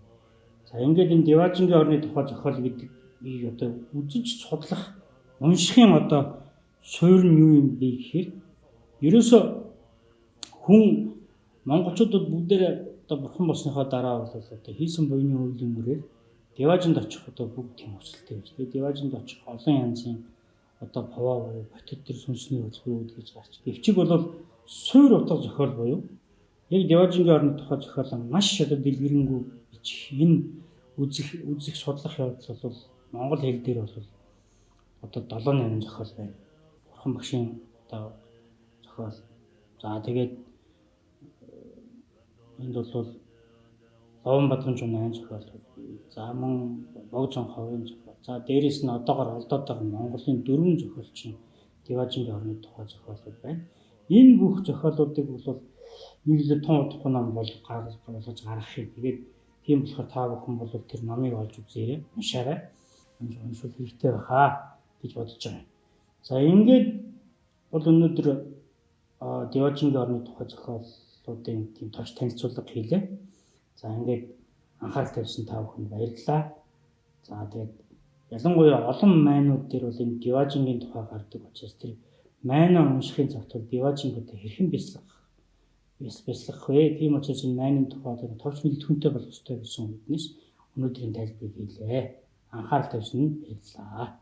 За ингээд энэ Деважингийн орны тухай зохиол гэдэг одоо үзэж судлах уншихын одоо суурь нь юу юм бэ гэхээр ерөөсө хүн монголчуудад бүгдээрээ одоо бурхан болсныхоо дараа бол одоо хийсэн буйны үйлдвэрээр Деважинд очих одоо бүгд тийм өсөлттэй байж. Тэгээд Деважинд очих олон янзын одоо повоо буюу ботод төр сүнсний хөдөлгөөн гэж гарч. Эвчиг бол суурь утга зохиол буюу яг Деважингийн орны тухай зохиол маш одоо дэлгэрэнгүй бичих. Энэ үзэх судлах явдал бол монгол хэл дээр бол одоо 7-8 зохиол байна. Бурхан багшийн одоо зохиол. За тэгээд энд бол Ловон Бадрын 8 зохиол. За мөн Богдсон ховын зохиол. За дээрэс нь одоогоор олдоод байгаа Монголын 4 зохиолчин Деважингийн орны тухай зохиолууд байна. Энэ бүх зохиолуудыг бол нэг л тун удахгүй ном бол гаргаж гаргах юм. Тэгээд тийм болохоор та бүхэн бол тэр номыг олж үзээрэй. Уншаарай. Уншвал хэрэгтэй байхаа гэж бодож байгаа. За ингээд бол өнөөдөр Деважингийн орны тухай зохиолуудын тийм товч танилцуулга хийлээ. За ингээд анхаарал тавьсан та бүхэнд баярлалаа. За тэгээд ялангуяа олон майнууд дээр бол энэ Деважингийн тухай гардаг учраас тэр майнаа уншихын цагт Деважингуудаа хэрхэн бяцлах вэ? Тийм учраас энэ майнын тухай товч мэддэхүүнтэй болох ёстой гэсэн үгнээс өнөөдрийн тайлбарыг хийлээ. Анхаарал тавьсан нь баярлалаа.